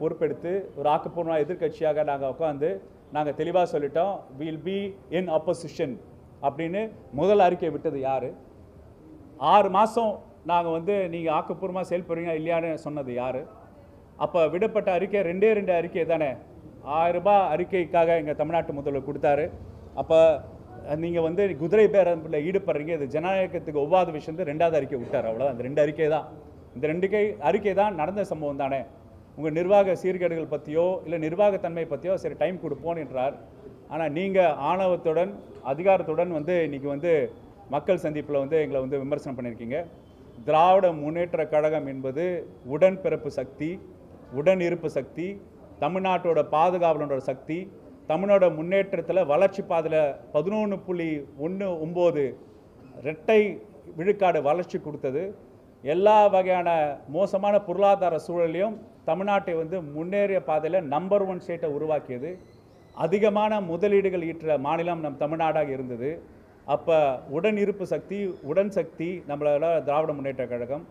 பொறுப்பெடுத்து ஒரு ஆக்கப்பூர்வமான எதிர்க்கட்சியாக நாங்கள் உட்காந்து நாங்கள் தெளிவாக சொல்லிட்டோம், வில் பி இன் அப்போசிஷன் அப்படின்னு முதல் அறிக்கை விட்டது யார்? 6 மாதம் நாங்கள் நீங்கள் ஆக்கப்பூர்வமாக செயல்படுறீங்க இல்லையான்னு சொன்னது யார்? அப்போ விடப்பட்ட அறிக்கை 2 அறிக்கை தானே. 1000 ரூபாய் அறிக்கைக்காக எங்கள் தமிழ்நாட்டு முதல்வர் கொடுத்தாரு. அப்போ நீங்கள் குதிரை பேரம்பில் ஈடுபடுறீங்க, இது ஜனநாயகத்துக்கு ஒவ்வாத விஷயம். 2வது அறிக்கை விட்டார், அவ்வளோதான். அந்த 2 அறிக்கை தான், இந்த 2 அறிக்கை தான் நடந்த சம்பவம் தானே. உங்கள் நிர்வாக சீர்கேடுகள் பற்றியோ இல்லை நிர்வாகத்தன்மை பற்றியோ சரி டைம் கொடுப்போம் என்றார். ஆனால் நீங்கள் ஆணவத்துடன் அதிகாரத்துடன் இன்றைக்கி மக்கள் சந்திப்பில் எங்களை விமர்சனம் பண்ணியிருக்கீங்க. திராவிட முன்னேற்ற கழகம் என்பது உடன்பிறப்பு சக்தி, உடன் இருப்பு சக்தி, தமிழ்நாட்டோட பாதுகாவலோட சக்தி, தமிழோட முன்னேற்றத்தில் வளர்ச்சி பாதையில் 11.19 இரட்டை விழுக்காடு வளர்ச்சி கொடுத்தது. எல்லா வகையான மோசமான பொருளாதார சூழலையும் தமிழ்நாட்டை முன்னேறிய பாதையில் நம்பர் 1 ஸ்டேட்டை உருவாக்கியது. அதிகமான முதலீடுகள் ஈற்ற மாநிலம் நம் தமிழ்நாடாக இருந்தது. அப்போ உடன் இருப்பு சக்தி, உடன் சக்தி நம்மளோட திராவிட முன்னேற்ற கழகம்.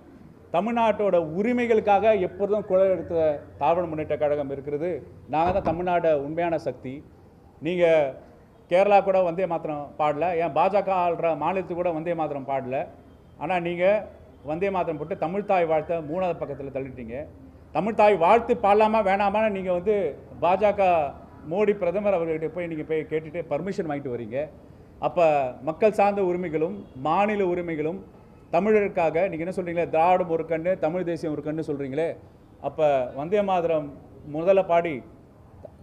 தமிழ்நாட்டோட உரிமைகளுக்காக எப்பொழுதும் குரல் எடுத்த திராவிட முன்னேற்ற கழகம் இருக்கிறது. நாங்கள் தான் தமிழ்நாடு உண்மையான சக்தி. நீங்கள் கேரளா கூட வந்தே மாத்திரம் பாடல, ஏன் பாஜக ஆள்ற மாநிலத்துக்கு கூட வந்தே மாத்திரம் பாடல. ஆனால் நீங்கள் வந்தே மாத்திரம் போட்டு தமிழ்தாய் வாழ்த்தை 3வது பக்கத்தில் தள்ளிட்டீங்க. தமிழ்தாய் வாழ்த்து பாடலாமா வேணாமான்னு நீங்கள் பாஜக மோடி பிரதமர் அவர்கிட்ட போய் நீங்கள் போய் கேட்டுட்டு பர்மிஷன் வாங்கிட்டு வரீங்க. அப்போ மக்கள் சார்ந்த உரிமைகளும் மாநில உரிமைகளும் தமிழருக்காக நீங்கள் என்ன சொல்கிறீங்களே, திராவிடம் ஒரு கண்ணு தமிழ் தேசியம் ஒரு கண்ணு சொல்கிறீங்களே. அப்போ வந்தே மாதரம் முதல்ல பாடி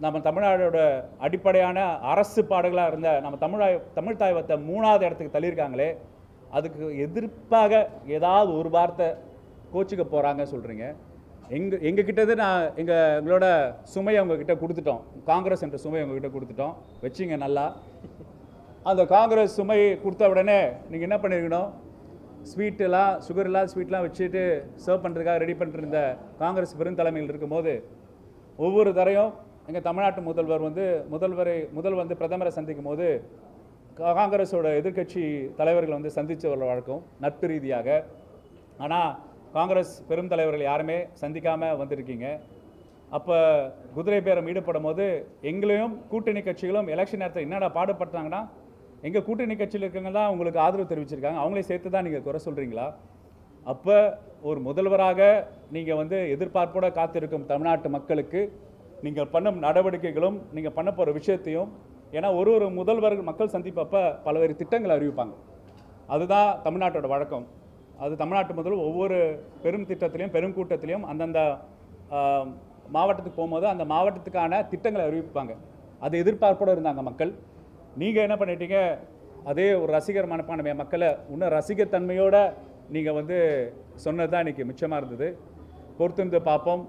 நம்ம தமிழ்நாடோட அடிப்படையான அரசு பாடல்களாக இருந்த நம்ம தமிழ்தாய் வத்தை 3வது இடத்துக்கு தள்ளியிருக்காங்களே, அதுக்கு எதிர்ப்பாக ஏதாவது ஒரு வார்த்தை கோச்சிக்க போகிறாங்க சொல்கிறீங்க. எங்ககிட்டது எங்களோட சுமையை உங்ககிட்ட கொடுத்துட்டோம். காங்கிரஸ் என்ற சுமையை உங்ககிட்ட கொடுத்துட்டோம், வச்சிங்க நல்லா. அந்த காங்கிரஸ் சுமை கொடுத்த உடனே நீங்கள் என்ன பண்ணியிருக்கணும், ஸ்வீட்டெல்லாம் சுகர் இல்லாத ஸ்வீட்லாம் வச்சுட்டு சர்வ் பண்ணுறதுக்காக ரெடி பண்ணிருந்த காங்கிரஸ் பெருந்தலைமையில் இருக்கும்போது ஒவ்வொரு தரையும் எங்கள் தமிழ்நாட்டு முதல்வர் பிரதமரை சந்திக்கும் போது காங்கிரஸோட எதிர்க்கட்சி தலைவர்கள் சந்தித்த ஒரு வழக்கம் நட்பு ரீதியாக. ஆனால் காங்கிரஸ் பெரும் தலைவர்கள் யாருமே சந்திக்காமல் வந்திருக்கீங்க. அப்போ குதிரை பேரம் ஈடுபடும் போது எங்களையும் கூட்டணி கட்சிகளும் எலெக்ஷன் நேரத்தில் என்னடா பாடுபட்டாங்கன்னா, எங்கள் கூட்டணி கட்சியில் இருக்கவங்க தான் உங்களுக்கு ஆதரவு தெரிவிச்சிருக்காங்க, அவங்களே சேர்த்து தான் நீங்கள் குறை சொல்கிறீங்களா? அப்போ ஒரு முதல்வராக நீங்கள் எதிர்பார்ப்போடு காத்திருக்கும் தமிழ்நாட்டு மக்களுக்கு நீங்கள் பண்ணும் நடவடிக்கைகளும் நீங்கள் பண்ண போகிற விஷயத்தையும், ஏன்னா ஒரு முதல்வர் மக்கள் சந்திப்பப்போ பல்வேறு திட்டங்களை அறிவிப்பாங்க. அதுதான் தமிழ்நாட்டோட வழக்கம். அது தமிழ்நாட்டு முதல்வர் ஒவ்வொரு பெரும் திட்டத்திலையும் பெரும் கூட்டத்திலையும் அந்தந்த மாவட்டத்துக்கு போகும்போது அந்த மாவட்டத்துக்கான திட்டங்களை அறிவிப்பாங்க. அது எதிர்பார்ப்போடு இருந்தாங்க மக்கள். நீங்கள் என்ன பண்ணிட்டீங்க, அதே ஒரு ரசிகர் மனப்பான்மை மக்களை இன்னும் ரசிகத்தன்மையோடு நீங்கள் சொன்னது தான் இன்றைக்கி மிச்சமாக இருந்தது. பொறுத்திருந்து பார்ப்போம்.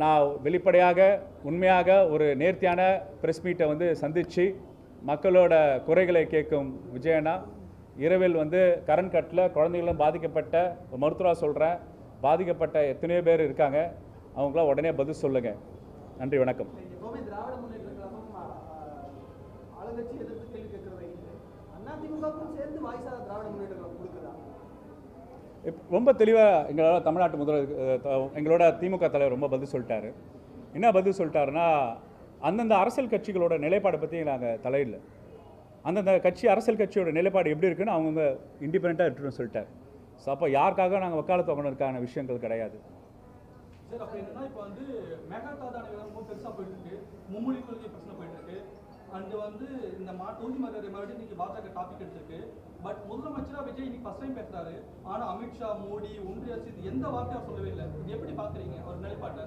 நான் வெளிப்படையாக உண்மையாக ஒரு நேர்த்தியான ப்ரெஸ் மீட்டை சந்தித்து மக்களோட குறைகளை கேட்கும் விஜயனா, இரவில் கரண்ட் கட்டில் குழந்தைகளும் பாதிக்கப்பட்ட ஒரு மருத்துவராக சொல்கிறேன், பாதிக்கப்பட்ட எத்தனையோ பேர் இருக்காங்க, அவங்களாம் உடனே பதில் சொல்லுங்கள். நன்றி, வணக்கம். ரொம்ப தெளிவாக எங்களோட திமுக தலைவர் ரொம்ப பதில் சொல்லிட்டாரு. என்ன பதில் சொல்லிட்டாருன்னா, அந்தந்த அரசியல் கட்சிகளோட நிலைப்பாடை பற்றி நாங்கள் தலையிடல. அந்தந்த அரசியல் கட்சியோட நிலைப்பாடு எப்படி இருக்குன்னு அவங்க இண்டிபெண்ட்டாக எடுத்துன்னு சொல்லிட்டார். ஸோ அப்போ யாருக்காக நாங்கள் வக்காலத்து வாங்கினதுக்கான விஷயங்கள் கிடையாது. சார், அப்போ என்னன்னா இப்போ மேகதாதான ரொம்ப பெருசாக போயிட்டு இருக்கு, மும்மொழி கொள்கை பிரச்சனை போயிட்டு இருக்கு, அண்டு இந்த தொகுதி மறுபடியும் இன்னைக்கு பாஜக டாபிக் எடுத்திருக்கு. பட் முதலமைச்சராக விஜய் இன்னைக்கு ஃபர்ஸ்ட் டைம் பேசுறாரு. ஆனால் அமித்ஷா, மோடி, ஒன்றிய அரசு இது எந்த வார்த்தையும் சொல்லவே இல்லை. இது எப்படி பார்க்குறீங்க அவர் நிலைப்பாட்டை?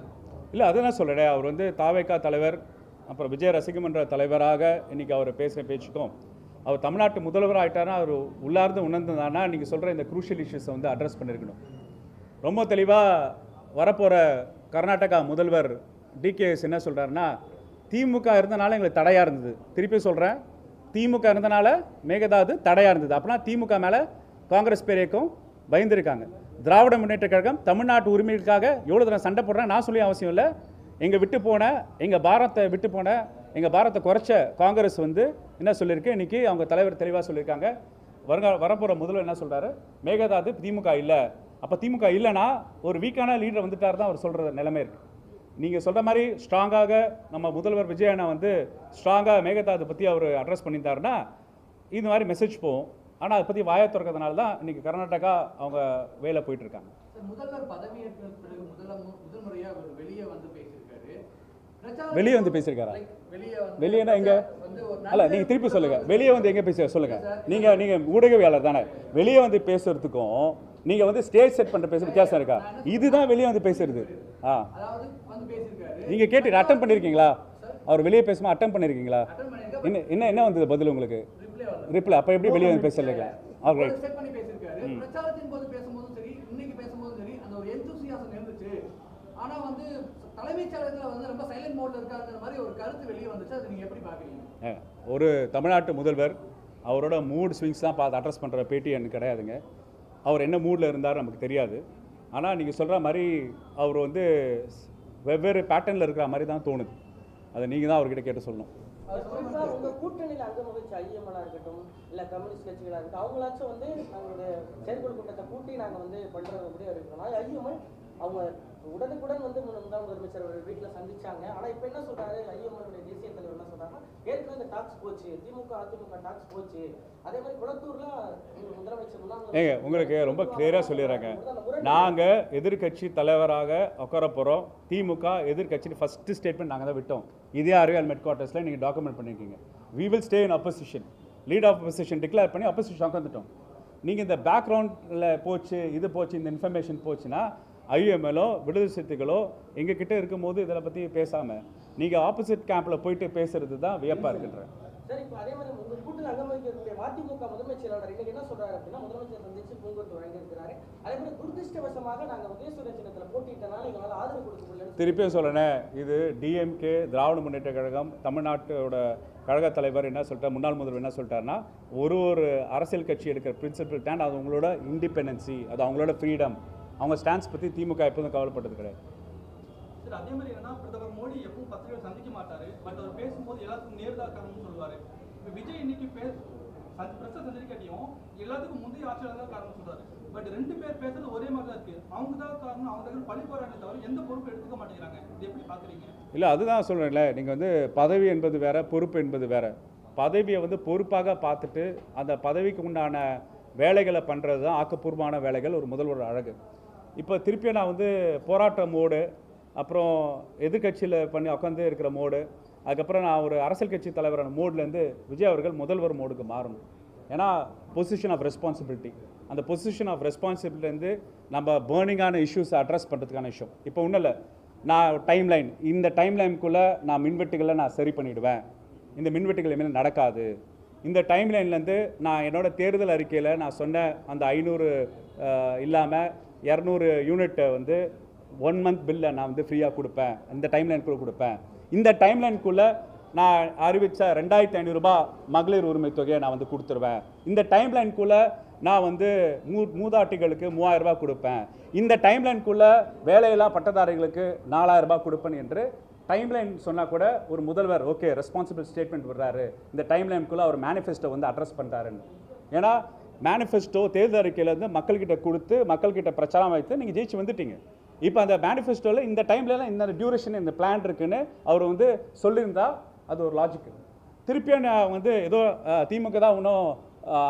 இல்லை, அதுதான் சொல்கிறேன். அவர் தாவேகா தலைவர், அப்புறம் விஜய் ரசிகமன்ற தலைவராக இன்றைக்கி அவர் பேசுகிற பேச்சுக்கும் அவர் தமிழ்நாட்டு முதல்வர் ஆகிட்டாருன்னா அவர் உள்ளார்ந்து உணர்ந்ததானா நீங்கள் சொல்கிற இந்த குரூஷியல் இஷ்யூஸை அட்ரஸ் பண்ணியிருக்கணும். ரொம்ப தெளிவாக வரப்போகிற கர்நாடகா முதல்வர் டிகேஎஸ் என்ன சொல்கிறாருன்னா, திமுக இருந்தனால எங்களுக்கு தடையாக இருந்தது. திருப்பி சொல்கிறேன், திமுக இருந்தனால மேகதாது தடையாக இருந்தது. அப்படின்னா திமுக மேலே காங்கிரஸ் பேரேக்கும் பயந்துருக்காங்க. திராவிட முன்னேற்ற கழகம் தமிழ்நாட்டு உரிமைகளுக்காக எவ்வளோ தூரம் சண்டை போடுறேன் நான் சொல்லி அவசியம் இல்லை. எங்கள் பாரத்தை குறைச்ச காங்கிரஸ் என்ன சொல்லியிருக்கு, இன்றைக்கி அவங்க தலைவர் தெளிவாக சொல்லியிருக்காங்க. வரப்போகிற முதல்வர் என்ன சொல்கிறாரு, மேகதாது திமுக இல்லை. அப்போ திமுக இல்லைன்னா ஒரு வீக்கான லீடர் வந்துட்டார் தான் அவர் சொல்கிற நிலைமை இருக்குது. நீங்கள் சொல்கிற மாதிரி ஸ்ட்ராங்காக நம்ம முதல்வர் விஜய் அண்ணா வந்து ஸ்ட்ராங்காக மேகதாது பற்றி அவர் அட்ரஸ் பண்ணியிருந்தாருன்னா இந்த மாதிரி மெசேஜ் போகும். ஆனால் அதை பற்றி வாயை திறக்கிறதுனால தான் இன்றைக்கி கர்நாடகா அவங்க வேலை போயிட்டுருக்காங்க. முதல்வர் பதவியேற்ற பிறகு முதல் முறையாக அவர் வெளியே வந்து பேசியிருக்காரு. வெளியே வந்து பேசியிருக்காரா? வெளியேனா எங்க? வந்து அல்ல, நீங்கள் திருப்பி சொல்லுங்கள். வெளியே வந்து எங்கே பேச சொல்லுங்கள். நீங்கள் ஊடகவியாளர் தானே. வெளியே வந்து பேசுறதுக்கும் நீங்கள் வந்து ஸ்டேஜ் செட் பண்ணுற பேச வித்தியாசம் இருக்கா? இதுதான் வெளியே வந்து பேசுறது. அதாவது வந்து பேசியிருக்காரு. நீங்கள் கேட்டு அட்டம் பண்ணியிருக்கீங்களா? அவர் வெளியே பேசுமா அட்டம் பண்ணியிருக்கீங்களா? அட்டன் பண்ணிருக்காரு. என்ன வந்தது பதில் உங்களுக்கு? ரிப்ளை. அப்போ எப்படி வெளியே வந்து பேசலைங்களா? ஒரு ஸ்டெப் பண்ணி பேசியிருக்காரு. பிரச்சாரத்தின் போது பேசும்போதும் சரி, இன்னைக்கு பேசும்போதும் சரி, அந்த ஒரு எந்தூசியாசம் இருந்துச்சு. ஆனா வந்து தலைமைச் செயலகத்துல வந்து ரொம்ப சைலண்ட் மோட்ல இருக்காருங்கிற மாதிரி ஒரு கருத்து வெளியே வந்துச்சு. அதை நீங்க எப்படி பாக்குறீங்க? ஒரு தமிழ்நாட்டு முதல்வர் அவரோட மூட் ஸ்விங்ஸ் தான் பார்த்து அட்ரஸ் பண்ணுற பேட்டி எனக்கு கிடையாதுங்க. அவர் என்ன மூடில் இருந்தார் நமக்கு தெரியாது. ஆனால் நீங்கள் சொல்கிற மாதிரி அவர் வந்து வெவ்வேறு பேட்டர்னில் இருக்கிற மாதிரி தான் தோணுது. அதை நீங்கள் தான் அவர்கிட்ட கேட்டு சொல்லணும். உங்க கூட்டணியில் அங்கம் வகிச்ச ஐஎம்எல்லா இருக்கட்டும், இல்லை கம்யூனிஸ்ட் கட்சிகளாக இருக்கட்டும், அவங்களாச்சும் வந்து நாங்களுடைய செயற்குழு கூட்டத்தை கூட்டி நாங்கள் வந்து பண்ணுறது எப்படி இருக்கணும். ஐஎம்எல் அவங்க உடனுக்குடன் வந்து முன்னாள் முதலமைச்சர் வீட்டில் சந்திச்சாங்க. ஆனால் இப்போ என்ன சொல்றாரு, ஐஎம்எல்லுடைய தேசிய தலைவர் என்ன சொல்றாங்க, ஏற்கனவே இந்த டாக்ஸ் போச்சு, திமுக அதிமுக டாக்ஸ் போச்சு. அதே மாதிரி குளத்தூர்ல முதலமைச்சர் உங்களுக்கு ரொம்ப கிளியராக சொல்லிடுறாங்க. நாங்கள் எதிர்கட்சி தலைவராக உட்கார போகிறோம். திமுக எதிர்கட்சி ஃபஸ்ட்டு ஸ்டேட்மெண்ட் நாங்கள் தான் விட்டோம். இதே அறிவியல் ஹெட் குவார்ட்டர்ஸில் நீங்கள் டாக்குமெண்ட் பண்ணியிருக்கீங்க. We will stay in opposition. Lead of opposition declare பண்ணி அப்போசிஷன் உட்காந்துட்டோம். நீங்கள் இந்த பேக்ரவுண்டில் போச்சு, இது போச்சு, இந்த இன்ஃபர்மேஷன் போச்சுன்னா ஐஎம்எல்லோ விடுதலை சிறுத்தைகளோ எங்ககிட்ட இருக்கும்போது இதில் பற்றி பேசாமல் நீங்கள் ஆப்போசிட் கேம்பில் போயிட்டு பேசுறது தான் வியப்பாக இருக்குன்றேன். சரி, இப்போ அதே மாதிரி உங்கள் கூட்டில் அங்கம் வகிக்கக்கூடிய மதிமுக முதன்மைச் செயலாளர் இன்னைக்கு என்ன சொல்றாரு அப்படின்னா, முதலமைச்சர் சந்திச்சு பூங்கொத்து வழங்கியிருக்கிறாரு. அதே மாதிரி துரதிருஷ்டவசமாக நாங்கள் உதயசூரிய சின்னத்தில் போட்டியிட்டனால எங்களால் ஆதரவு கொடுக்க முடியல. திருப்பியும் சொல்கிறேன், இது டிஎம்கே திராவிட முன்னேற்ற கழகம் தமிழ்நாட்டோட கழக தலைவர் என்ன சொல்லிட்டார், முன்னாள் முதல்வர் என்ன சொல்லிட்டாருன்னா, ஒரு அரசியல் கட்சி எடுக்கிற பிரின்சிபல் ஸ்டாண்ட் அது அவங்களோட இண்டிபெண்டன்சி, அது அவங்களோட ஃப்ரீடம். அவங்க ஸ்டாண்ட்ஸ் பற்றி திமுக எப்போதும் கவலைப்பட்டது கிடையாது. சார், அதே மாதிரி என்னன்னா பிரதமர் மோடி எப்பவும் பத்திரிகை சந்திக்க மாட்டாரு. பட் அவர் பேசும்போது எல்லாத்துக்கும் நேர்தா காரணம்னு சொல்லுவாரு. இப்போ விஜய் இன்னைக்கு பிரச்சனை சந்திரிக்காட்டியும் எல்லாத்துக்கும் முந்தைய ஆட்சியாளர் தான் காரணம் சொல்றாரு. பட் ரெண்டு பேர் பேசுறது ஒரே மாதிரி தான் இருக்கு. அவங்க தான் காரணம், அவங்க தான் பழி போராட்டத்தை தவிர எந்த பொறுப்பு எடுத்துக்க மாட்டேங்கிறாங்க. இது எப்படி பாக்குறீங்க? இல்லை, அதுதான் சொல்கிறேன்ல, நீங்கள் வந்து பதவி என்பது வேற, பொறுப்பு என்பது வேற. பதவியை வந்து பொறுப்பாக பார்த்துட்டு அந்த பதவிக்கு உண்டான வேலைகளை பண்ணுறது தான் ஆக்கப்பூர்வமான வேலைகள் ஒரு முதல்வர் அழகு. இப்போ திருப்பியும் நான் வந்து போராட்ட மோடு, அப்புறம் எதிர்கட்சியில் பண்ணி உட்காந்து இருக்கிற மோடு, அதுக்கப்புறம் நான் ஒரு அரசியல் கட்சி தலைவரான மோட்லேருந்து விஜய் அவர்கள் முதல்வர் மோடுக்கு மாறணும். ஏன்னா பொசிஷன் ஆஃப் ரெஸ்பான்சிபிலிட்டி, அந்த பொசிஷன் ஆஃப் ரெஸ்பான்சிபிலிட்டிலேருந்து நம்ம பேர்னிங்கான இஷ்யூஸை அட்ரஸ் பண்ணுறதுக்கான விஷயம். இப்போ ஒன்றும் இல்லை, நான் டைம்லைன், இந்த டைம்லைனுக்குள்ளே நான் மின்வெட்டுகளை நான் சரி பண்ணிவிடுவேன், இந்த மின்வெட்டுகள் இனிமேல் நடக்காது, இந்த டைம்லைன்லேருந்து நான் என்னோட தேர்தல் அறிக்கையில் நான் சொன்ன அந்த 500 இல்லாமல் 200 யூனிட் வந்து 1 மந்த் பில்லை நான் வந்து ஃப்ரீயாக கொடுப்பேன், இந்த டைம்லைனுக்குள்ளே கொடுப்பேன், இந்த டைம்லைனுக்குள்ளே நான் அறிவித்த 2500 ரூபாய் மகளிர் உரிமை தொகையை நான் வந்து கொடுத்துருவேன், இந்த டைம்லைனுக்குள்ளே நான் வந்து மூதாட்டிகளுக்கு 3000 ரூபாய் கொடுப்பேன், இந்த டைம்லைனுக்குள்ளே வேலையில்லா பட்டதாரிகளுக்கு 4000 ரூபாய் கொடுப்பேன் என்று டைம்லைன் சொன்னால் கூட ஒரு முதல்வர் ஓகே ரெஸ்பான்சிபிள் ஸ்டேட்மெண்ட் விடுறாரு, இந்த டைம்லைனுக்குள்ளே அவர் மேனிஃபெஸ்டோ வந்து அட்ரஸ் பண்ணுறாருன்னு. ஏன்னா மேனிஃபெஸ்டோ தேர்தல் அறிக்கையிலேருந்து மக்கள்கிட்ட கொடுத்து மக்கள்கிட்ட பிரச்சாரம் வைத்து நீங்கள் ஜெயிச்சு வந்துட்டீங்க. இப்போ அந்த மேனிஃபெஸ்டோவில் இந்த டைம்லலாம் இந்த டியூரேஷன் இந்த பிளான் இருக்குன்னு அவர் வந்து சொல்லியிருந்தா அது ஒரு லாஜிக்கு. திருப்பியும் வந்து ஏதோ திமுக தான் இன்னும்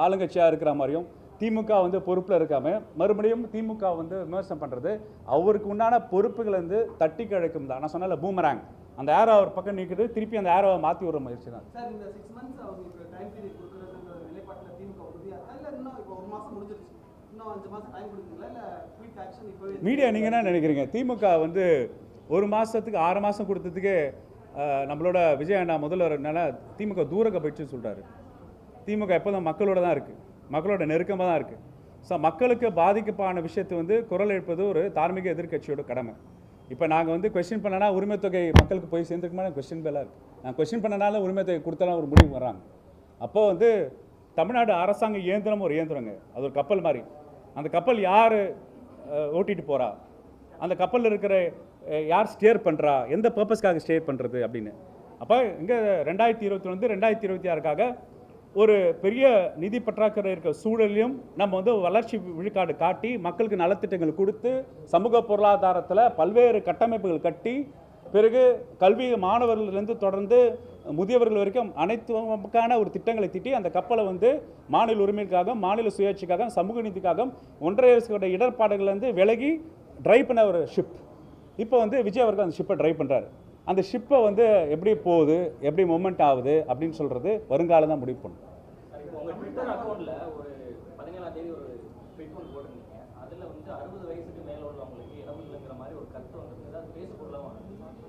ஆளுங்கட்சியாக இருக்கிற மாதிரியும் திமுக வந்து பொறுப்பில் இருக்காமல் மறுபடியும் திமுக வந்து விமர்சனம் பண்ணுறது அவருக்கு உண்டான பொறுப்புகள் வந்து தட்டி கழிக்கும் தான். நான் சொன்னல பூமராங், அந்த ஏரோ அவர் பக்கம் நீக்குது, திருப்பி அந்த ஏரோவை மாற்றி விடுற முயற்சி தான். சார், இந்த 6 months அவங்களுக்கு டைம் பீரியட் கொடுக்குறதுன்ற நிலைப்பாட்டில் திமுக உறுதியா இல்லை? இன்னும் இப்போ 1 மாதம் முடிஞ்சிருச்சு, இன்னும் 5 மாதம் டைம் கொடுக்குறீங்களா இல்லை குயிக் ஆக்ஷன் இப்போ? மீடியா நீங்கள் என்ன நினைக்கிறீங்க? திமுக வந்து 1 மாதத்துக்கு 6 மாதம் கொடுத்ததுக்கே நம்மளோட விஜய் அண்ணா முதல்வர்னால திமுக தூரக்க போயிடுச்சுன்னு சொல்கிறாரு. திமுக எப்போதும் மக்களோட தான் இருக்குது, மக்களோட நெருக்கமாக தான் இருக்குது. ஸோ மக்களுக்கு பாதிக்கப்பான விஷயத்தை வந்து குரல் எழுப்பது ஒரு தார்மீக எதிர்கட்சியோட கடமை. இப்போ நாங்கள் வந்து கொஸ்டின் பண்ணனா உரிமை தொகை மக்களுக்கு போய் சேர்ந்துருக்குமான கொஸ்டின் பேலாக இருக்குது. நான் கொஸ்டின் பண்ணனால உரிமை தொகை கொடுத்தாலும் ஒரு முடிவு வர்றாங்க. அப்போது வந்து தமிழ்நாடு அரசாங்க இயந்திரம் ஒரு இயந்திரங்க, அது ஒரு கப்பல் மாதிரி. அந்த கப்பல் யார் ஓட்டிகிட்டு போகிறா, அந்த கப்பலில் இருக்கிற யார் ஸ்டேர் பண்ணுறா, எந்த பர்பஸ்க்காக ஸ்டேர் பண்ணுறது அப்படின்னு. அப்போ இங்கே 2021 2026க்காக ஒரு பெரிய நிதி பற்றாக்குறை இருக்கிற சூழலையும் நம்ம வந்து வளர்ச்சி விழுக்காடு காட்டி மக்களுக்கு நலத்திட்டங்கள் கொடுத்து சமூக பொருளாதாரத்தில் பல்வேறு கட்டமைப்புகள் கட்டி பிறகு கல்வி மாணவர்களிலிருந்து தொடர்ந்து முதியவர்கள் வரைக்கும் அனைத்துக்கான ஒரு திட்டங்களை தீட்டி அந்த கப்பலை வந்து மாநில உரிமைக்காகவும் மாநில சுயாட்சிக்காகவும் சமூக நீதிக்காகவும் ஒன்றிய அரசோட இடர்பாடுகள்லேருந்து விலகி டிரைவ் பண்ண ஒரு ஷிப். இப்போ வந்து விஜய் அவர்கள் அந்த ஷிப்பை டிரைவ் பண்ணுறாரு. அந்த ஷிப்பை வந்து எப்படி போகுது, எப்படி மூமெண்ட் ஆகுது அப்படின்னு சொல்கிறது வருங்காலம் தான் முடிவு பண்ணும். உங்கள் ட்விட்டர் அக்கௌண்ட்டில் ஒரு 17ஆம் தேதி ஒரு ட்வீட் ஒன்று போட்டிருந்தீங்க. அதில் வந்து 60 வயசுக்கு மேலே உள்ளவங்களுக்கு இடம் இல்லைங்கிற மாதிரி ஒரு கருத்து வந்து ஏதாவது பேசப்படலாம்.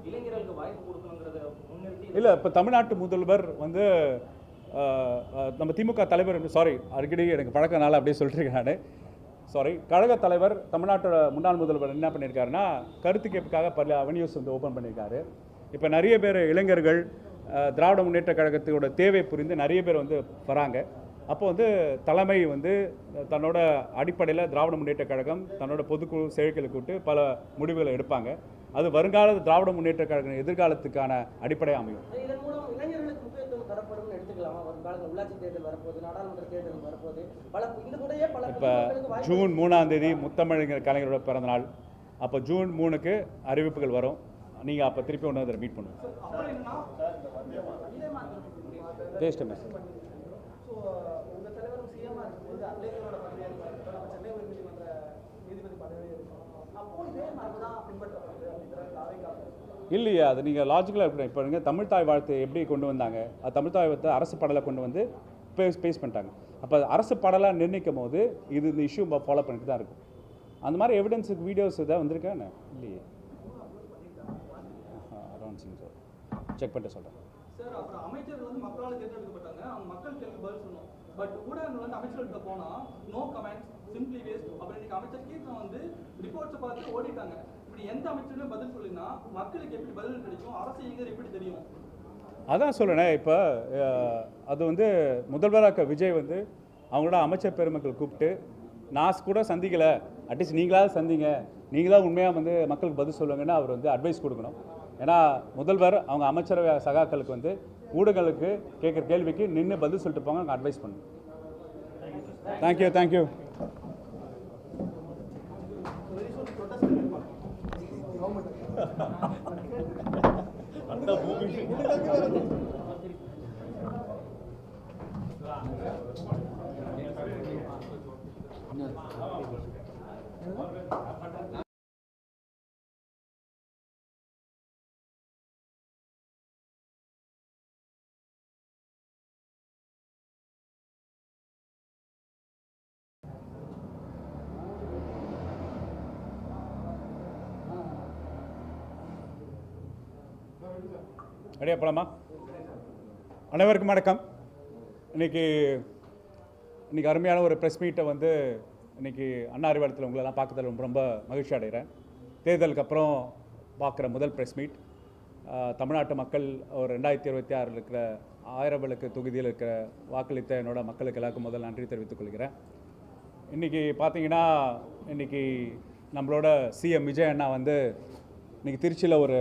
இளைஞர்களுக்கு வாய்ப்பு கொடுக்கணுங்கிறத முன்னிறுத்தி இல்லை, இப்போ தமிழ்நாட்டு முதல்வர் வந்து நம்ம திமுக தலைவர், சாரி அடிக்கடி எனக்கு பழக்கனால அப்படியே சொல்லிட்டுருக்கேன் நான், சாரி, கழக தலைவர் தமிழ்நாட்டோட முன்னாள் முதல்வர் என்ன பண்ணியிருக்காருன்னா கருத்து கேட்புக்காக பல அவென்யூஸ் வந்து ஓப்பன் பண்ணியிருக்காரு. இப்போ நிறைய பேர் இளைஞர்கள் திராவிட முன்னேற்ற கழகத்தோட தேவை புரிந்து நிறைய பேர் வந்து வராங்க. அப்போ வந்து தலைமை வந்து தன்னோட அடிப்படையில் திராவிட முன்னேற்ற கழகம் தன்னோட பொதுக்குழு செயற்களை கூட்டு பல முடிவுகளை எடுப்பாங்க. அது வருங்கால திராவிட முன்னேற்ற கழகம் எதிர்காலத்துக்கான அடிப்படை அமையும். இதன் மூலம் இளைஞர்களுக்கு முக்கியத்துவம் தரப்படும் எடுத்துக்கலாமா? வருங்காலத்தில் உள்ளாட்சி தேர்தல் வரப்போகுது, நாடாளுமன்ற தேர்தல் வரப்போகுது, இந்த முறையே பல இப்போ ஜூன் 3ஆம் தேதி முத்தமிழர் கலைஞரோட பிறந்தநாள். அப்போ ஜூன் 3க்கு அறிவிப்புகள் வரும். நீங்கள் அப்போ திருப்பி ஒன்று அதை மீட் பண்ணுவோம். அப்புறம் என்னன்னா ஸோ உங்கள் தலைவரும் சிஎம்மாக இருக்கும்போது அத்லேட்டரோட பதவியாக இருப்பார், நம்ம சென்னை உயர்நீதிமன்ற நீதிபதி பதவியாக இருக்கும். அப்போ இதே மாதிரி தான் பின்பற்றப்படுது அப்படின்ற தாவே இல்லையா, அது நீங்கள் லாஜிக்கலாக இருக்கணும். இப்போ நீங்கள் தமிழ் தாய் வாழ்த்து எப்படி கொண்டு வந்தாங்க, அது தமிழ் தாய் வாழ்த்து அரசு படலை கொண்டு வந்து பேஸ் பண்ணிட்டாங்க. அப்போ அரசு படலாக நிர்ணயிக்கும் போது இது இந்த இஷ்யூ ஃபாலோ பண்ணிட்டு தான் இருக்கும். அந்த மாதிரி எவிடன்ஸுக்கு வீடியோஸ் இதாக வந்திருக்கேன் இல்லையே, அரௌண்ட் செக் பண்ணிட்டு சொல்கிறேன் சார். அப்புறம் அமைச்சர்கள் வந்து மக்களால் தேர்ந்தெடுக்கப்பட்டாங்க, அவங்க மக்கள் கேள்வி பதில் சொல்லணும். பட் ஊடகங்கள் வந்து அமைச்சர்கள்ட்ட போனால் நோ கமெண்ட்ஸ், சிம்பிளி வேஸ்ட் அப்படின்னு இன்னைக்கு அமைச்சர் கீர்த்தன் வந்து ரிப்போர்ட்ஸை பார்த்து ஓடிட்டாங்க. இப்படி எந்த அமைச்சருமே பதில் சொல்லினா மக்களுக்கு எப்படி பதில் கிடைக்கும், அரசு இயங்குறது எப்படி தெரியும்? அதான் சொல்கிறேன். இப்போ அது வந்து முதல்வராக விஜய் வந்து அவங்களோட அமைச்சர் பெருமக்கள் கூப்பிட்டு நான் கூட சந்திக்கலை, அட்லீஸ்ட் நீங்களாவது சந்திங்க, நீங்களாக உண்மையாக வந்து மக்களுக்கு பதில் சொல்லுங்கன்னா அவர் வந்து அட்வைஸ் கொடுக்கணும். ஏன்னா முதல்வர் அவங்க அமைச்சரவை சகாக்களுக்கு வந்து ஊடகங்களுக்கு கேட்குற கேள்விக்கு நின்று பதில் சொல்லிட்டு போங்க, அவங்க அட்வைஸ் பண்ணுங்க. தேங்க்யூ. ரெடியா போலாமா? அனைவருக்கும் வணக்கம். இன்றைக்கி அருமையான ஒரு ப்ரெஸ் மீட்டை வந்து இன்றைக்கி அண்ணா அறிவாலயத்தில் உங்களெல்லாம் பார்க்கறதுல ரொம்ப மகிழ்ச்சி அடைகிறேன். தேர்தலுக்கு அப்புறம் பார்க்குற முதல் ப்ரெஸ் மீட். தமிழ்நாட்டு மக்கள் ஒரு 2026 இருக்கிற 1000 விளக்கு தொகுதியில் இருக்கிற வாக்களித்த என்னோட மக்களுக்கு எல்லாருக்கும் முதல் நன்றி தெரிவித்துக் கொள்கிறேன். இன்றைக்கி பார்த்தீங்கன்னா இன்றைக்கி நம்மளோட சிஎம் விஜய் அண்ணா வந்து இன்றைக்கி திருச்சியில் ஒரு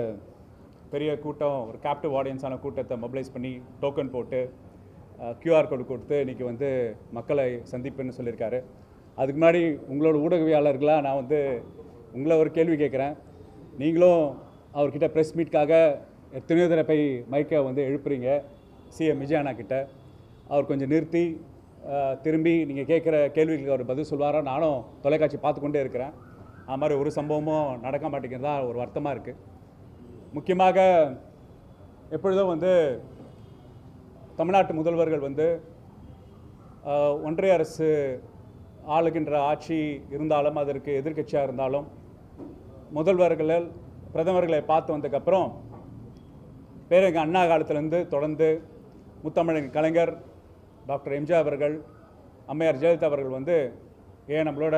பெரிய கூட்டம், ஒரு கேப்டிவ் ஆடியன்ஸான கூட்டத்தை மொபிலைஸ் பண்ணி டோக்கன் போட்டு கியூஆர் கோடு கொடுத்து இன்றைக்கி வந்து மக்களை சந்திப்புன்னு சொல்லியிருக்காரு. அதுக்கு முன்னாடி உங்களோட ஊடகவியாளர்களாக நான் வந்து உங்களை ஒரு கேள்வி கேட்குறேன். நீங்களும் அவர்கிட்ட ப்ரெஸ் மீட்காக எத்தனையோ தடவை போய் மைக்கை வந்து எழுப்புறீங்க சிஎம் விஜய் அண்ணா கிட்ட. அவர் கொஞ்சம் நிறுத்தி திரும்பி நீங்கள் கேட்குற கேள்விகளுக்கு அவர் பதில் சொல்வாரோ நானும் தொலைக்காட்சி பார்த்து கொண்டே இருக்கிறேன். அது மாதிரி ஒரு சம்பவமும் நடக்க மாட்டேங்கிறதா ஒரு வருத்தமாக இருக்குது. முக்கியமாக எப்பொழுதும் வந்து தமிழ்நாட்டு முதல்வர்கள் வந்து ஒன்றிய அரசு ஆளுகின்ற ஆட்சி இருந்தாலும் அதற்கு எதிர்க்கட்சியாக இருந்தாலும் முதல்வர்கள் பிரதமர்களை பார்த்து வந்ததுக்கப்புறம் பேரறிஞர் அண்ணா காலத்திலேருந்து தொடர்ந்து முத்தமிழர் கலைஞர், டாக்டர் எம்ஜிஆர் அவர்கள், அம்மையார் ஜெயலலிதா அவர்கள் வந்து ஏன் நம்மளோட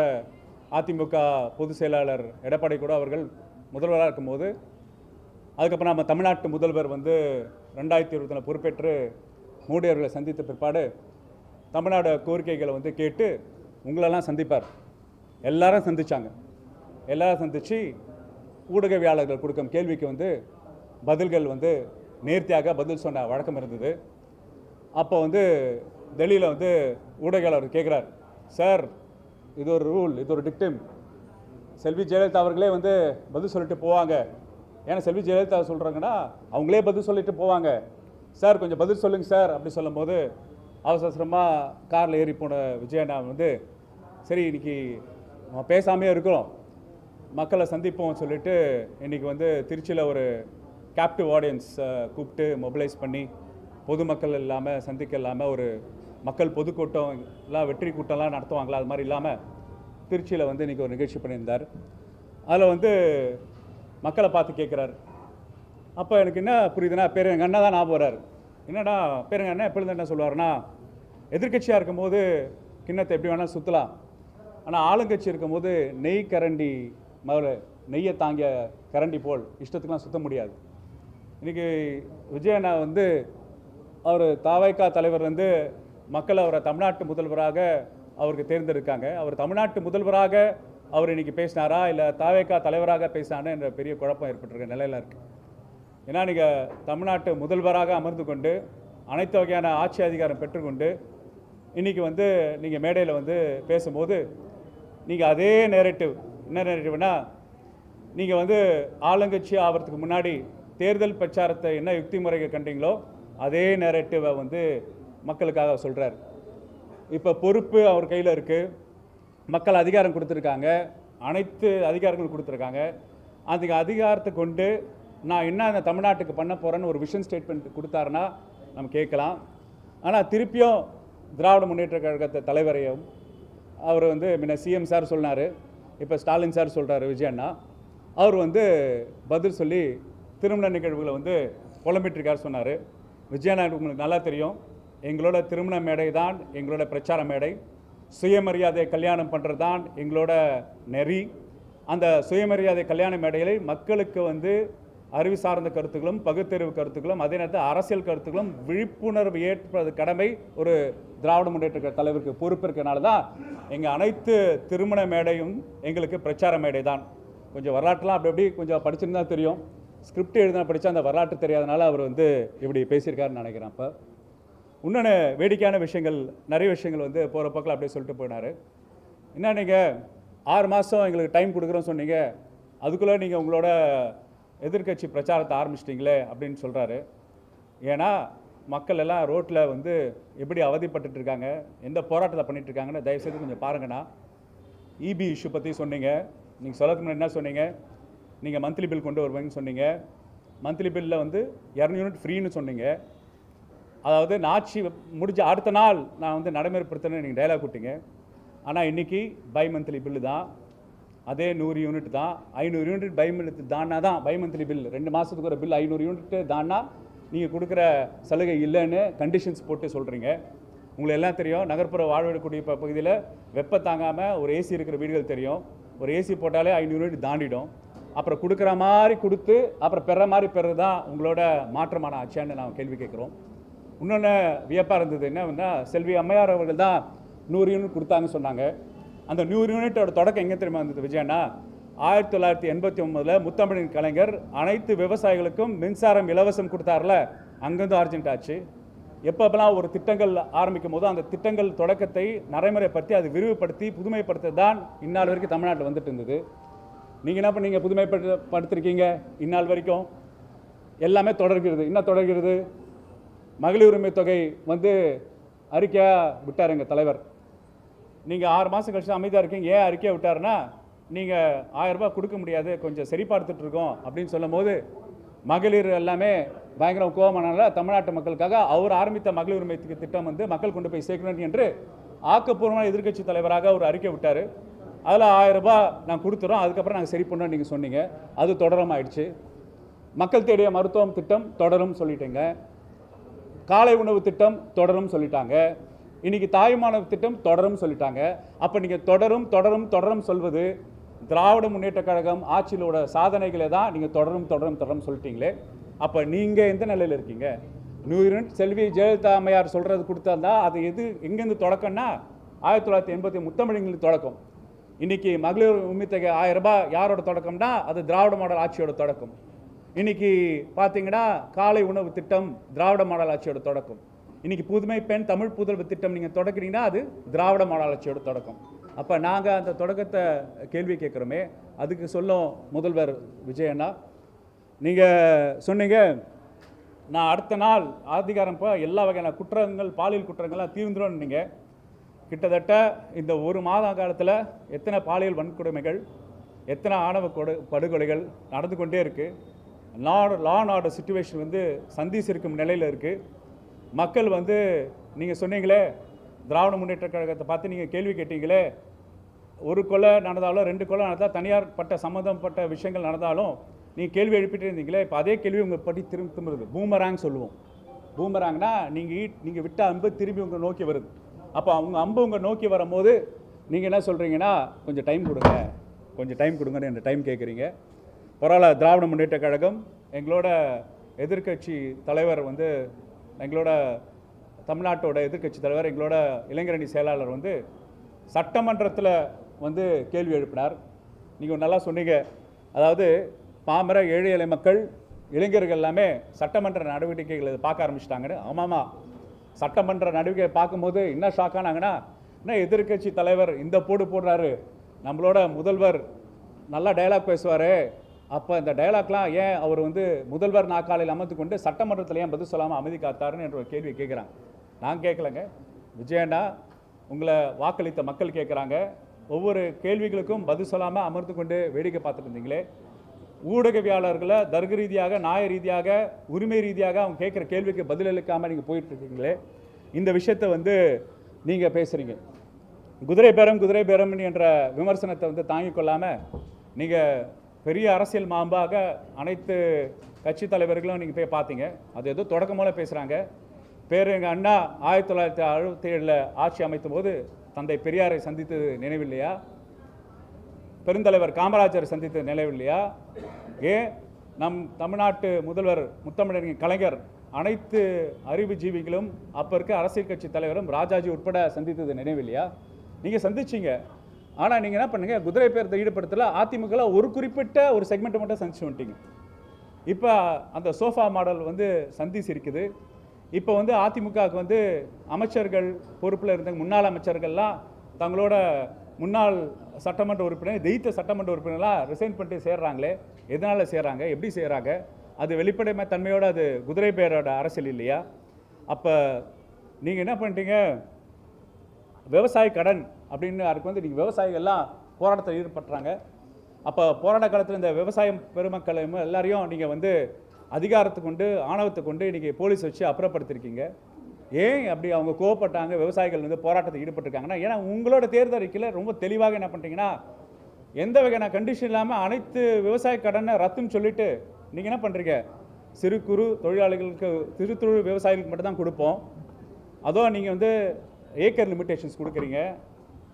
அதிமுக பொதுச் செயலாளர் எடப்பாடி கூட அவர்கள் முதல்வராக இருக்கும்போது அதுக்கப்புறம் நம்ம தமிழ்நாட்டு முதல்வர் வந்து 2020 பொறுப்பேற்று மோடி அவர்களை சந்தித்த பிற்பாடு தமிழ்நாடு கோரிக்கைகளை வந்து கேட்டு உங்களெல்லாம் சந்திப்பார். எல்லாரும் சந்தித்தாங்க. எல்லாரும் சந்தித்து ஊடகவியாளர்கள் கொடுக்கும் கேள்விக்கு வந்து பதில்கள் வந்து நேர்த்தியாக பதில் சொன்ன வழக்கம் இருந்தது. அப்போ வந்து டெல்லியில் வந்து ஊடகவியாளர் கேட்குறார், சார் இது ஒரு ரூல், இது ஒரு டிக்டம், செல்வி ஜெயலலிதா அவர்களே வந்து பதில் சொல்லிட்டு போவாங்க, ஏன்னா செல்வி ஜெயலலிதா சொல்கிறாங்கன்னா அவங்களே பதில் சொல்லிட்டு போவாங்க. சார் கொஞ்சம் பதில் சொல்லுங்கள் சார் அப்படி சொல்லும்போது அவசரமாக காரில் ஏறி போன விஜயண்ணா வந்து சரி இன்னைக்கு பேசாமே இருக்கிறோம், மக்களை சந்திப்போம் சொல்லிட்டு இன்றைக்கி வந்து திருச்சியில் ஒரு கேப்டிவ் ஆடியன்ஸ் கூப்பிட்டு மொபிலைஸ் பண்ணி பொதுமக்கள் இல்லாமல் சந்திக்க இல்லாமல் ஒரு மக்கள் பொதுக்கூட்டம் எல்லாம் வெற்றி கூட்டம்லாம் நடத்துவாங்களா அது மாதிரி இல்லாமல் திருச்சியில் வந்து இன்றைக்கி ஒரு நிகழ்ச்சி பண்ணியிருந்தார். அதில் வந்து மக்களை பார்த்து கேட்குறாரு. அப்போ எனக்கு என்ன புரியுதுன்னா பேருங்க அண்ணா தான் ஞாபகம் வர்றாரு. என்னடா பேருங்க அண்ணா எப்பொழுது என்ன சொல்லுவார்னா, எதிர்கட்சியாக இருக்கும்போது கிண்ணத்தை எப்படி வேணாலும் சுற்றலாம், ஆனால் ஆளுங்கட்சி இருக்கும்போது நெய் கரண்டி முதல்ல நெய்யை தாங்கிய கரண்டி போல் இஷ்டத்துக்குலாம் சுற்ற முடியாது. இன்றைக்கி விஜயண்ணா வந்து அவர் தாவைக்கா தலைவர் வந்து மக்கள் அவரை தமிழ்நாட்டு முதல்வராக அவருக்கு தேர்ந்தெடுக்காங்க. அவர் தமிழ்நாட்டு முதல்வராக அவர் இன்றைக்கி பேசினாரா இல்லை தாவைக்கா தலைவராக பேசினான்னு என்ற பெரிய குழப்பம் ஏற்பட்டிருக்க நிலையில் இருக்குது. ஏன்னா நீங்கள் தமிழ்நாட்டு முதல்வராக அமர்ந்து கொண்டு அனைத்து வகையான ஆட்சி அதிகாரம் பெற்றுக்கொண்டு இன்றைக்கி வந்து நீங்கள் மேடையில் வந்து பேசும்போது நீங்கள் அதே நேரேட்டிவ், என்ன நேரேட்டிவ்னா நீங்கள் வந்து ஆளுங்கட்சி ஆகிறதுக்கு முன்னாடி தேர்தல் பிரச்சாரத்தை என்ன யுக்தி முறையை கண்டீங்களோ அதே நேரேட்டிவை வந்து மக்களுக்காக சொல்கிறார். இப்போ பொறுப்பு அவர் கையில் இருக்குது, மக்கள் அதிகாரம் கொடுத்துருக்காங்க, அனைத்து அதிகாரங்களும் கொடுத்துருக்காங்க. அந்த அதிகாரத்தை கொண்டு நான் என்ன அந்த தமிழ்நாட்டுக்கு பண்ண போகிறேன்னு ஒரு விஷன் ஸ்டேட்மெண்ட் கொடுத்தாருன்னா நம்ம கேட்கலாம். ஆனால் திருப்பியும் திராவிட முன்னேற்ற கழகத்தை தலைவரையும் அவர் வந்து முன்ன சிஎம் சார் சொன்னார், இப்போ ஸ்டாலின் சார் சொல்கிறார் விஜயண்ணா, அவர் வந்து பதில் சொல்லி திருமண நிகழ்வுகளை வந்து புலம்பிட்டிருக்கார் சொன்னார். விஜயண்ணா உங்களுக்கு நல்லா தெரியும், எங்களோட திருமண மேடை தான் எங்களோட பிரச்சார மேடை, சுயமரியாதை கல்யாணம் பண்ணுறது தான் எங்களோட நெறி. அந்த சுயமரியாதை கல்யாண மேடையில் மக்களுக்கு வந்து அறிவு சார்ந்த கருத்துக்களும் பகுத்தறிவு கருத்துக்களும் அதே நேரத்தில் அரசியல் கருத்துக்களும் விழிப்புணர்வு ஏற்பது கடமை ஒரு திராவிட முன்னேற்ற தலைவருக்கு பொறுப்பு இருக்கிறனால தான் எங்கள் அனைத்து திருமண மேடையும் எங்களுக்கு பிரச்சார மேடை தான். கொஞ்சம் வரலாற்றுலாம் அப்படி கொஞ்சம் படிச்சிருந்தா தெரியும், ஸ்கிரிப்ட் எழுதினா படித்தா அந்த வரலாற்று தெரியாதனால அவர் வந்து இப்படி பேசியிருக்காருன்னு நினைக்கிறேன். அப்போ இன்னொன்று வேடிக்கையான விஷயங்கள் நிறைய விஷயங்கள் வந்து போகிற பக்கம் அப்படியே சொல்லிட்டு போயினார். என்ன நீங்கள் 6 மாதம் எங்களுக்கு டைம் கொடுக்குறோன்னு சொன்னீங்க, அதுக்குள்ளே நீங்கள் உங்களோட எதிர்கட்சி பிரச்சாரத்தை ஆரம்பிச்சிட்டிங்களே அப்படின்னு சொல்கிறாரு. ஏன்னா மக்கள் எல்லாம் ரோட்டில் வந்து எப்படி அவதிப்பட்டு இருக்காங்க, எந்த போராட்டத்தை பண்ணிகிட்டு இருக்காங்கன்னு தயவுசெய்து கொஞ்சம் பாருங்கண்ணா. இபி இஷ்யூ பற்றி சொன்னீங்க, நீங்கள் சொல்லதுக்கு முன்னாடி என்ன சொன்னீங்க, நீங்கள் மந்த்லி பில் கொண்டு வருவீங்கன்னு சொன்னீங்க. மந்த்லி பில்லில் வந்து 200 யூனிட் ஃப்ரீன்னு சொன்னீங்க. அதாவது ஆட்சி முடிஞ்ச அடுத்த நாள் நான் வந்து நடைமுறைப்படுத்தினேன்னு நீங்கள் டைலாக் விட்டீங்க. ஆனால் இன்றைக்கி பை மந்த்லி பில்லு தான், அதே 100 யூனிட் தான். 500 யூனிட் பை மந்த்லி தானா தான் பை மந்த்லி பில். 2 மாதத்துக்கு ஒரு பில் 500 யூனிட் தானா நீங்கள் கொடுக்குற சலுகை இல்லைன்னு கண்டிஷன்ஸ் போட்டு சொல்கிறீங்க. உங்களுக்கு எல்லாம் தெரியும், நகர்ப்புற வாழ்விடக்கூடிய பகுதியில் வெப்பம் தாங்காமல் ஒரு ஏசி இருக்கிற வீடுகள் தெரியும். ஒரு ஏசி போட்டாலே 500 யூனிட் தாண்டிடும். அப்புறம் கொடுக்குற மாதிரி கொடுத்து அப்புறம் பெற மாதிரி பெறது தான் உங்களோட மாற்றமான ஆட்சியான்னு நான் கேள்வி கேட்குறோம். இன்னொன்று வியப்பாக இருந்தது என்னன்னா, செல்வி அம்மையார் அவர்கள் தான் 100 யூனிட் கொடுத்தாங்கன்னு சொன்னாங்க. அந்த 100 யூனிட்டோட தொடக்கம் எங்கே தெரியுமா இருந்தது விஜயண்ணா? 1989 முத்தமிழின் கலைஞர் அனைத்து விவசாயிகளுக்கும் மின்சாரம் இலவசம் கொடுத்தார்ல, அங்கேருந்து ஆர்ஜென்ட் ஆச்சு. எப்பப்பெல்லாம் ஒரு திட்டங்கள் ஆரம்பிக்கும் போது அந்த திட்டங்கள் தொடக்கத்தை நடைமுறைப்படுத்தி அது விரிவுபடுத்தி புதுமைப்படுத்த தான் இந்நாள் வரைக்கும் தமிழ்நாட்டில் வந்துட்டு இருந்தது. நீங்கள் என்ன பண்ணீங்க, புதுமைப்படுத்திருக்கீங்க இந்நாள் வரைக்கும் எல்லாமே தொடர்கிறது. என்ன தொடர்கிறது? மகளிர் உரிமை தொகை வந்து அறிக்கையாக விட்டார் எங்கள் தலைவர். நீங்கள் 6 மாதம் கழிச்சு அமைதியாக இருக்கீங்க, ஏன் அறிக்கையை விட்டாருன்னா நீங்கள் 1000 ரூபாய் கொடுக்க முடியாது, கொஞ்சம் சரி பார்த்துட்ருக்கோம் அப்படின்னு சொல்லும் போது மகளிர் எல்லாமே பயங்கர கோபமானால தமிழ்நாட்டு மக்களுக்காக அவர் ஆரம்பித்த மகளிர் உரிமை திட்டம் வந்து மக்கள் கொண்டு போய் சேர்க்கணும் என்று ஆக்கப்பூர்வமான எதிர்க்கட்சி தலைவராக ஒரு அறிக்கை விட்டார். அதில் 1000 ரூபாய் நான் கொடுத்துறோம், அதுக்கப்புறம் நாங்கள் சரி பண்ணோம் நீங்கள் சொன்னீங்க. அது தொடரும் ஆயிடுச்சு. மக்கள் தேடிய மருத்துவம் திட்டம் தொடரும் சொல்லிட்டேங்க. காலை உணவு திட்டம் தொடரும் சொல்லிட்டாங்க. இன்றைக்கி தாய்மானவ திட்டம் தொடரும் சொல்லிட்டாங்க. அப்போ நீங்கள் தொடரும் தொடரும் தொடரும் சொல்வது திராவிட முன்னேற்ற கழகம் ஆட்சியிலோட சாதனைகளை தான் நீங்கள் தொடரும் தொடரும் தொடரும் சொல்லிட்டீங்களே. அப்போ நீங்கள் எந்த நிலையில் இருக்கீங்க? 100 யூனிட் செல்வி ஜெயலலிதா அம்மையார் சொல்கிறது கொடுத்தா அது எங்கேருந்து தொடக்கம்னா 1980 முத்தமிழிலிருந்து தொடக்கம். இன்றைக்கி மகளிர் உரிமை தொகை 1000 ரூபாய் யாரோட தொடக்கம்னா அது திராவிட மாடல் ஆட்சியோட தொடக்கம். இன்றைக்கி பார்த்தீங்கன்னா காலை உணவு திட்டம் திராவிட மாடல் ஆட்சியோட தொடக்கம். இன்றைக்கி புதுமை பெண் தமிழ் புதல்வர் திட்டம் நீங்கள் தொடக்கிறீங்கன்னா அது திராவிட மாடல் ஆட்சியோட தொடக்கம். அப்போ நாங்கள் அந்த தொடக்கத்தை கேள்வி கேட்குறோமே, அதுக்கு சொல்லும் முதல்வர் விஜயண்ணா, நீங்கள் சொன்னீங்க நான் அடுத்த நாள் அதிகாரம் எல்லா வகையான குற்றங்கள் பாலியல் குற்றங்கள்லாம் தீர்ந்துடும் நீங்கள். கிட்டத்தட்ட இந்த ஒரு மாத காலத்தில் எத்தனை பாலியல் வன்கொடுமைகள், எத்தனை ஆணவ படுகொலைகள் நடந்து கொண்டே இருக்குது. லா அண்ட் ஆர்டர் சிச்சுவேஷன் வந்து சந்திச்சிருக்கும் நிலையில் இருக்குது. மக்கள் வந்து நீங்கள் சொன்னீங்களே திராவிட முன்னேற்ற கழகத்தை பார்த்து நீங்கள் கேள்வி கேட்டீங்களே, ஒரு கொலை நடந்தாலும் 2 கொலை நடந்தால் தனியார் பட்ட சம்மந்தப்பட்ட விஷயங்கள் நடந்தாலும் நீங்கள் கேள்வி எழுப்பிட்டு இருந்தீங்களே, இப்போ அதே கேள்வி உங்கள் படி திரும்புறது. பூமராங் சொல்லுவோம். பூமராங்னா நீங்கள் விட்ட அம்பு திரும்பி உங்களை நோக்கி வருது. அப்போ அவங்க அம்பு உங்களை நோக்கி வரும்போது நீங்கள் என்ன சொல்கிறீங்கன்னா கொஞ்சம் டைம் கொடுங்கன்னு என்ற டைம் கேட்குறீங்க. பரவாயில்ல, திராவிட முன்னேற்ற கழகம் எங்களோட எதிர்க்கட்சி தலைவர் வந்து எங்களோட தமிழ்நாட்டோட எதிர்க்கட்சி தலைவர் எங்களோட இளைஞரணி செயலாளர் வந்து சட்டமன்றத்தில் வந்து கேள்வி எழுப்பினார். நீங்கள் நல்லா சொன்னீங்க, அதாவது பாமர ஏழை எளிய மக்கள் இளைஞர்கள் எல்லாமே சட்டமன்ற நடவடிக்கைகளை பார்க்க ஆரம்பிச்சிட்டாங்கன்னு. ஆமாம்மா, சட்டமன்ற நடவடிக்கையை பார்க்கும்போது என்ன ஷாக் ஆனாங்கன்னா, என்ன எதிர்க்கட்சி தலைவர் இந்த போடுறாரு, நம்மளோட முதல்வர் நல்லா டயலாக் பேசுவார், அப்போ இந்த டயலாக்லாம் ஏன் அவர் வந்து முதல்வர் நாக்காலையில் அமர்ந்து கொண்டு சட்டமன்றத்தில் ஏன் பதில் சொல்லாமல் அமைதி காத்தாருன்னு என்ற ஒரு கேள்வி கேட்குறாங்க. நான் கேட்கலங்க, விஜயண்ணா உங்களை வாக்களித்த மக்கள் கேட்குறாங்க. ஒவ்வொரு கேள்விகளுக்கும் பதில் சொல்லாமல் அமர்ந்து கொண்டு வேடிக்கை பார்த்துட்டு இருந்தீங்களே. ஊடகவியாளர்களை தர்க்க ரீதியாக, நியாய ரீதியாக, உரிமை ரீதியாக அவங்க கேட்குற கேள்விக்கு பதிலளிக்காமல் நீங்கள் போயிட்டுருக்கீங்களே. இந்த விஷயத்தை வந்து நீங்கள் பேசுகிறீங்க. குதிரை பேரம் என்ற விமர்சனத்தை வந்து தாங்கிக் கொள்ளாமல் நீங்கள் பெரிய அரசியல் மாம்பாக அனைத்து கட்சி தலைவர்களும் நீங்கள் போய் பார்த்தீங்க. அது ஏதோ தொடக்கம் போல பேசுகிறாங்க. எங்கள் அண்ணா 1967 ஆட்சி அமைத்தும் போது தந்தை பெரியாரை சந்தித்தது நினைவில்லையா? பெருந்தலைவர் காமராஜர் சந்தித்தது நினைவில்லையா? ஏன் நம் தமிழ்நாட்டு முதல்வர் முத்தமிழறிஞர் கலைஞர் அனைத்து அறிவுஜீவிகளும் அப்போ இருக்க அரசியல் கட்சி தலைவரும் ராஜாஜி உட்பட சந்தித்தது நினைவில்லையா? நீங்கள் சந்திச்சிங்க. ஆனால் நீங்கள் என்ன பண்ணுங்க, குதிரை பேரத்தை ஈடுபடுத்தல. அதிமுக ஒரு குறிப்பிட்ட ஒரு செக்மெண்ட்டை மட்டும் சந்திச்சு வந்துட்டீங்க. இப்போ அந்த சோஃபா மாடல் வந்து சந்திச்சு இருக்குது. இப்போ வந்து அதிமுகவுக்கு வந்து அமைச்சர்கள் பொறுப்பில் இருந்த முன்னாள் அமைச்சர்கள்லாம் தங்களோட முன்னாள் சட்டமன்ற உறுப்பினர், ஜெயித்த சட்டமன்ற உறுப்பினர்லாம் ரிசைன் பண்ணிட்டு சேர்றாங்களே. எதனால் சேர்றாங்க, எப்படி செய்கிறாங்க? அது வெளிப்படைமை தன்மையோட அது குதிரை பேரோட அரசியல் இல்லையா? அப்போ நீங்கள் என்ன பண்ணிட்டீங்க, விவசாய கடன் அப்படின்னு அதுக்கு வந்து நீங்கள் விவசாயிகள்லாம் போராட்டத்தில் ஈடுபட்டுறாங்க. அப்போ போராட்ட காலத்தில் இந்த விவசாயம் பெருமக்களை எல்லாரையும் நீங்கள் வந்து அதிகாரத்தை கொண்டு ஆணவத்தை கொண்டு இன்றைக்கி போலீஸ் வச்சு அப்புறப்படுத்திருக்கீங்க. ஏன் அப்படி அவங்க கோவப்பட்டாங்க, விவசாயிகள் வந்து போராட்டத்தில் ஈடுபட்டிருக்காங்கன்னா, ஏன்னா உங்களோட தேர்தல் அறிக்கையில் ரொம்ப தெளிவாக என்ன பண்ணுறீங்கன்னா, எந்த வகையான கண்டிஷன் இல்லாமல் அனைத்து விவசாய கடனை ரத்துன்னு சொல்லிட்டு நீங்கள் என்ன பண்ணுறீங்க, சிறு குறு தொழிலாளிகளுக்கு, சிறு தொழில் விவசாயிகளுக்கு மட்டும்தான் கொடுப்போம். அதுவும் நீங்கள் வந்து ஏக்கர் லிமிட்டேஷன்ஸ் கொடுக்குறீங்க.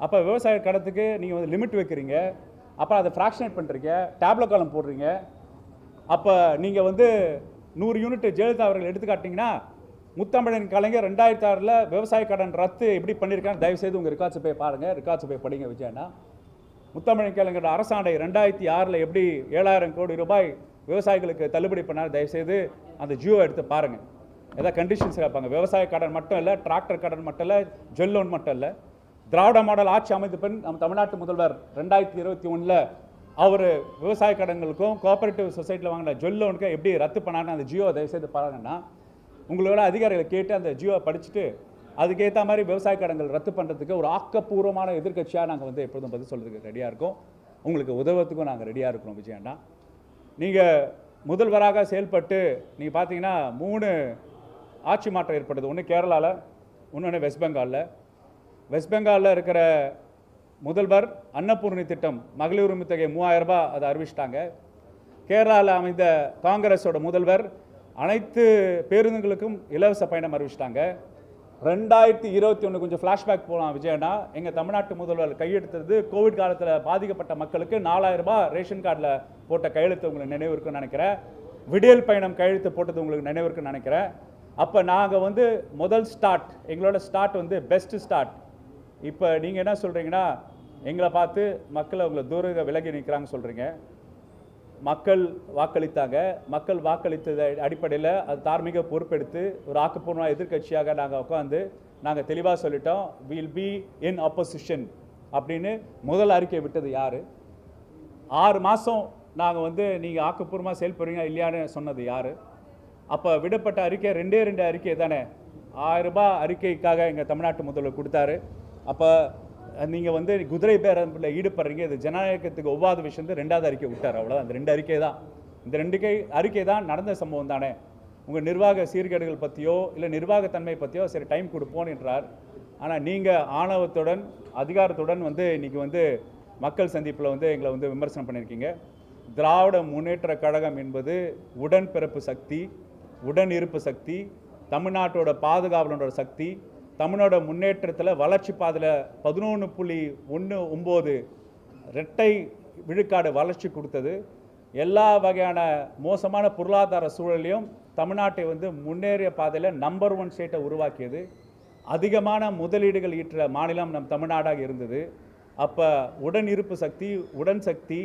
அப்போ விவசாய கடத்துக்கு நீங்கள் வந்து லிமிட் வைக்கிறீங்க. அப்போ அதை ஃப்ராக்ஷனேட் பண்ணுறீங்க, டேப்லோ காலம் போடுறீங்க. அப்போ நீங்கள் வந்து 100 யூனிட் ஜெயலலிதா அவர்கள் எடுத்துக்காட்டிங்கன்னா, முத்தமிழன் கலைஞர் 2006 விவசாய கடன் ரத்து எப்படி பண்ணியிருக்காங்க, தயவுசெய்து உங்கள் ரெக்கார்ட்ஸை போய் பாருங்கள், ரெக்கார்ட்ஸை போய் படிங்க விஜயண்ணா. முத்தமிழன் கலைஞர் அரசாணை 2006 எப்படி 7000 கோடி ரூபாய் விவசாயிகளுக்கு தள்ளுபடி பண்ணார், தயவுசெய்து அந்த ஜியோ எடுத்து பாருங்கள். ஏதாவது கண்டிஷன்ஸ் கேட்பாங்க. விவசாய கடன் மட்டும் இல்லை, டிராக்டர் கடன் மட்டும் இல்லை, ஜுவல் லோன் மட்டும் இல்லை. திராவிட மாடல் ஆட்சி அமைத்த பின் நம்ம தமிழ்நாட்டு முதல்வர் 2021 அவர் விவசாய கடன்களுக்கும் கோஆபரேட்டிவ் சொசைட்டியில் வாங்கின ஜுவல் லோனுக்கு எப்படி ரத்து பண்ணாருன்னு அந்த ஜியோ தயவுசெய்து பாருங்கன்னா, உங்களோட அதிகாரிகளை கேட்டு அந்த ஜியோவை படிச்சுட்டு அதுக்கேற்ற மாதிரி விவசாய கடன்கள் ரத்து பண்ணுறதுக்கு ஒரு ஆக்கப்பூர்வமான எதிர்க்கட்சியாக நாங்கள் வந்து எப்பொழுதும் பதில் சொல்கிறதுக்கு ரெடியாக இருக்கோம். உங்களுக்கு உதவத்துக்கும் நாங்கள் ரெடியாக இருக்கிறோம் விஜயண்ணா. நீங்கள் முதல்வராக செயல்பட்டு நீங்கள் பார்த்தீங்கன்னா 3 ஆட்சி மாற்றம் ஏற்பட்டது. ஒன்று கேரளாவில், இன்னொன்று வெஸ்ட் பெங்காலில். வெஸ்ட் பெங்காலில் இருக்கிற முதல்வர் அன்னபூர்ணி திட்டம் மகளிர் உரிமை தொகை 3000 ரூபாய் அதை அறிவிச்சிட்டாங்க. கேரளாவில் அமைந்த காங்கிரஸோட முதல்வர் அனைத்து பேருந்துகளுக்கும் இலவச பயணம் அறிவிச்சிட்டாங்க. 2021 கொஞ்சம் ஃப்ளாஷ்பேக் போகலாம் விஜயண்ணா. எங்கள் தமிழ்நாட்டு முதல்வர் கையெழுத்தது கோவிட் காலத்தில் பாதிக்கப்பட்ட மக்களுக்கு 4000 ரூபாய் ரேஷன் கார்டில் போட்ட கையெழுத்து உங்களுக்கு நினைவு இருக்குன்னு நினைக்கிறேன். விடியல் பயணம் கையெழுத்து போட்டது உங்களுக்கு நினைவு இருக்குன்னு நினைக்கிறேன். அப்போ நாங்கள் வந்து முதல் ஸ்டார்ட், எங்களோட ஸ்டார்ட் வந்து பெஸ்ட் ஸ்டார்ட். இப்போ நீங்கள் என்ன சொல்கிறீங்கன்னா, எங்களை பார்த்து மக்களை உங்களை தூர விலகி நிற்கிறாங்க சொல்கிறீங்க. மக்கள் வாக்களித்தாங்க. மக்கள் வாக்களித்தது அடிப்படையில் அது தார்மீக பொறுப்பெடுத்து ஒரு ஆக்கப்பூர்வ எதிர்க்கட்சியாக நாங்கள் உட்காந்து நாங்கள் தெளிவாக சொல்லிட்டோம், வில் பி இன் ஆப்போசிஷன் அப்படின்னு முதல் அறிக்கை விட்டது யார்? 6 மாதம் நாங்கள் வந்து நீங்கள் ஆக்கப்பூர்வமாக செயல்படுறீங்க இல்லையான்னு சொன்னது யார்? அப்போ விடப்பட்ட அறிக்கை 2 அறிக்கை தானே. 1000 ரூபாய் அறிக்கைக்காக எங்கள் தமிழ்நாட்டு முதல்வர் கொடுத்தாரு. அப்போ நீங்கள் வந்து குதிரை பேரத்தில் ஈடுபடுறீங்க, இது ஜனநாயகத்துக்கு ஒவ்வாத விஷயம். 2வது அறிக்கை விட்டார், அவ்வளோதான். இந்த 2 அறிக்கை தான், இந்த 2 அறிக்கை தான் நடந்த சம்பவம் தானே. உங்கள் நிர்வாக சீர்கேடுகள் பற்றியோ இல்லை நிர்வாகத்தன்மை பற்றியோ சரி டைம் கொடுப்போம் என்றார். ஆனால் நீங்கள் ஆணவத்துடன் அதிகாரத்துடன் வந்து இன்றைக்கி வந்து மக்கள் சந்திப்பில் வந்து எங்களை வந்து விமர்சனம் பண்ணியிருக்கீங்க. திராவிட முன்னேற்ற கழகம் என்பது உடன்பிறப்பு சக்தி, உடன் இருப்பு சக்தி, தமிழ்நாட்டோட பாதுகாவலோட சக்தி, தமிழோட முன்னேற்றத்தில் வளர்ச்சி பாதையில் 11.19 இரட்டை விழுக்காடு வளர்ச்சி கொடுத்தது. எல்லா வகையான மோசமான பொருளாதார சூழலையும் தமிழ்நாட்டை வந்து முன்னேறிய பாதையில் நம்பர் 1 ஸ்டேட்டை உருவாக்கியது. அதிகமான முதலீடுகள் ஈற்ற மாநிலம் நம் தமிழ்நாடாக இருந்தது. அப்போ உடன் இருப்பு சக்தி, உடன் சக்தி